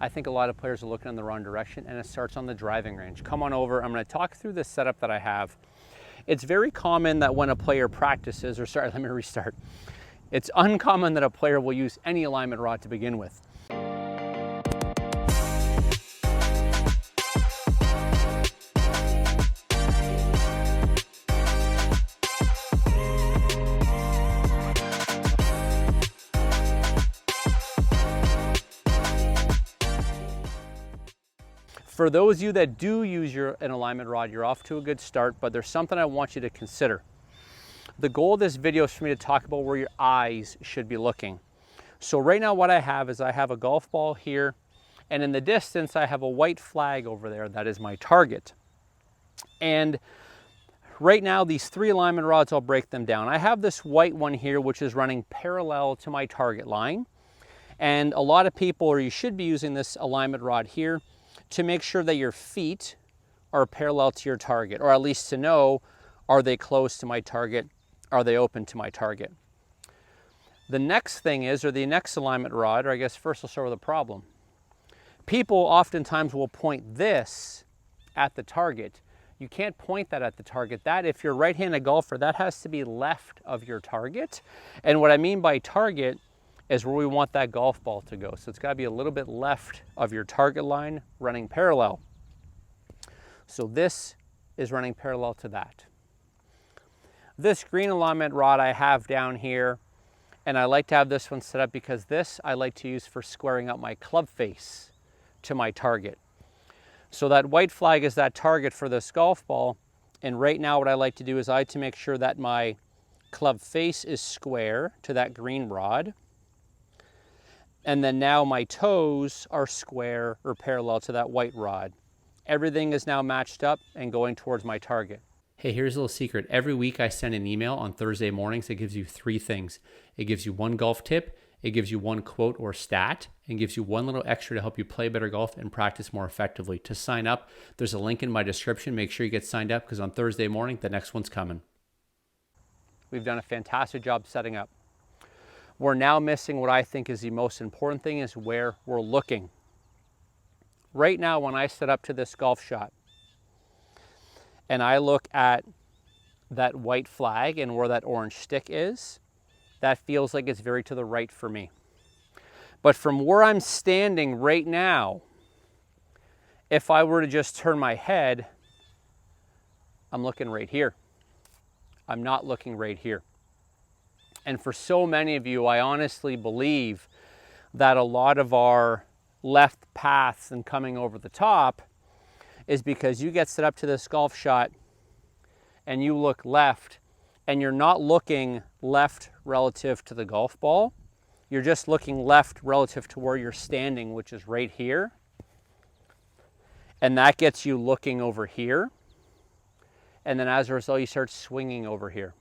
I think a lot of players are looking in the wrong direction, and it starts on the driving range. Come on over, I'm gonna talk through this setup that I have. It's very common that when a player practices, or sorry, let me restart. It's uncommon that a player will use any alignment rod to begin with. For those of you that do use an alignment rod, you're off to a good start, but there's something I want you to consider. The goal of this video is for me to talk about where your eyes should be looking. So right now what I have is I have a golf ball here, and in the distance I have a white flag over there that is my target. And right now these three alignment rods, I'll break them down. I have this white one here which is running parallel to my target line. And a lot of people, or you should be using this alignment rod here to make sure that your feet are parallel to your target, or at least to know, are they close to my target? Are they open to my target? The next thing is, or the next alignment rod, or I guess first I'll start with a problem. People oftentimes will point this at the target. You can't point that at the target. That, if you're a right-handed golfer, that has to be left of your target. And what I mean by target is where we want that golf ball to go. So it's got to be a little bit left of your target line, running parallel. So this is running parallel to that. This green alignment rod I have down here, and I like to have this one set up because this I like to use for squaring up my club face to my target. So that white flag is that target for this golf ball, and right now what I like to do is I like to make sure that my club face is square to that green rod. And then now my toes are square or parallel to that white rod. Everything is now matched up and going towards my target. Hey, here's a little secret. Every week I send an email on Thursday mornings that gives you three things. It gives you one golf tip, it gives you one quote or stat, and gives you one little extra to help you play better golf and practice more effectively. To sign up, there's a link in my description. Make sure you get signed up because on Thursday morning, the next one's coming. We've done a fantastic job setting up. We're now missing what I think is the most important thing, is where we're looking. Right now, when I set up to this golf shot and I look at that white flag and where that orange stick is, that feels like it's very to the right for me. But from where I'm standing right now, if I were to just turn my head, I'm looking right here. I'm not looking right here. And for so many of you, I honestly believe that a lot of our left paths and coming over the top is because you get set up to this golf shot and you look left, and you're not looking left relative to the golf ball. You're just looking left relative to where you're standing, which is right here. And that gets you looking over here. And then as a result, you start swinging over here.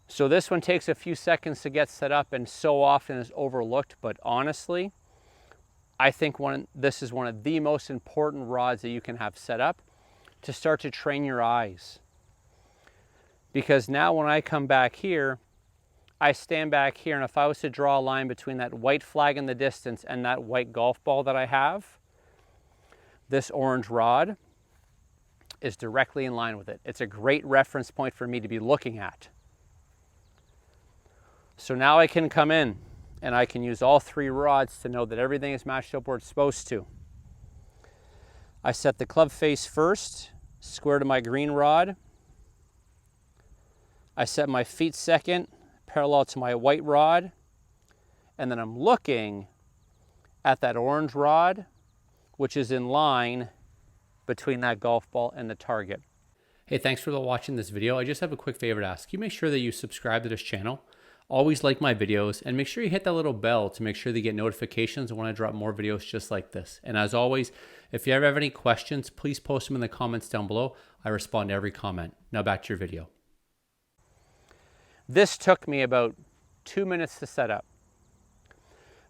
So this one takes a few seconds to get set up and so often is overlooked, but honestly, I think this is one of the most important rods that you can have set up to start to train your eyes. Because now when I come back here, I stand back here, and if I was to draw a line between that white flag in the distance and that white golf ball that I have, this orange rod is directly in line with it. It's a great reference point for me to be looking at. So now I can come in and I can use all three rods to know that everything is matched up where it's supposed to. I set the club face first, square to my green rod. I set my feet second, parallel to my white rod. And then I'm looking at that orange rod, which is in line between that golf ball and the target. Hey, thanks for watching this video. I just have a quick favor to ask. Can you make sure that you subscribe to this channel? Always like my videos, and make sure you hit that little bell to make sure that you get notifications when I drop more videos just like this. And as always, if you ever have any questions, please post them in the comments down below. I respond to every comment. Now back to your video. This took me about 2 minutes to set up.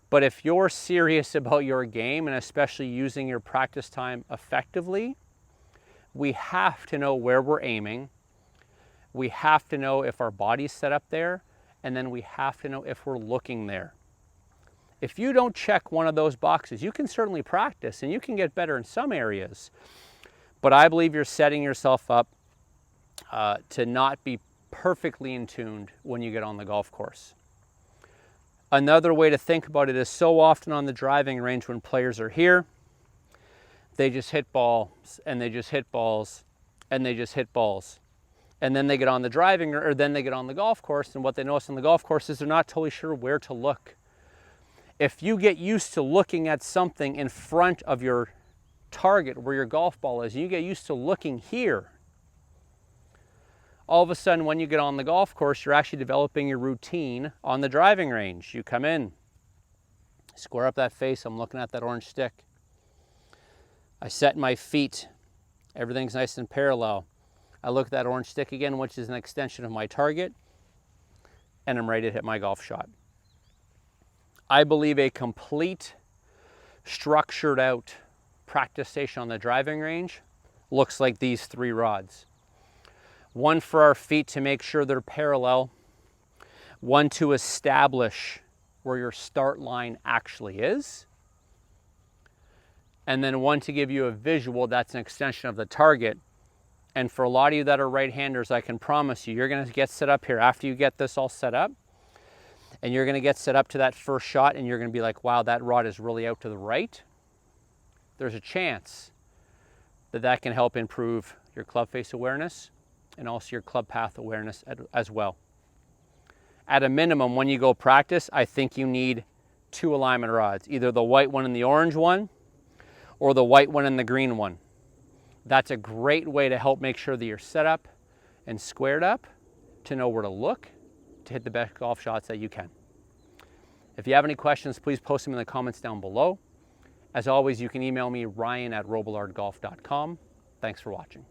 But if you're serious about your game, and especially using your practice time effectively, we have to know where we're aiming. We have to know if our body's set up there, and then we have to know if we're looking there. If you don't check one of those boxes, you can certainly practice and you can get better in some areas, but I believe you're setting yourself up to not be perfectly in tuned when you get on the golf course. Another way to think about it is so often on the driving range when players are here, they just hit balls and they just hit balls and they just hit balls. And then they get on the then they get on the golf course, and what they notice on the golf course is they're not totally sure where to look. If you get used to looking at something in front of your target where your golf ball is, and you get used to looking here, all of a sudden when you get on the golf course, you're actually developing your routine on the driving range. You come in, square up that face, I'm looking at that orange stick. I set my feet, everything's nice and parallel. I look at that orange stick again, which is an extension of my target, and I'm ready to hit my golf shot. I believe a complete, structured out practice station on the driving range looks like these 3 rods. One for our feet to make sure they're parallel, one to establish where your start line actually is, and then one to give you a visual that's an extension of the target. And for a lot of you that are right-handers, I can promise you, you're going to get set up here after you get this all set up, and you're going to get set up to that first shot, and you're going to be like, wow, that rod is really out to the right. There's a chance that that can help improve your club face awareness and also your club path awareness as well. At a minimum, when you go practice, I think you need 2 alignment rods, either the white one and the orange one, or the white one and the green one. That's a great way to help make sure that you're set up and squared up to know where to look to hit the best golf shots that you can. If you have any questions, please post them in the comments down below. As always, you can email me, ryan@robillardgolf.com. Thanks for watching.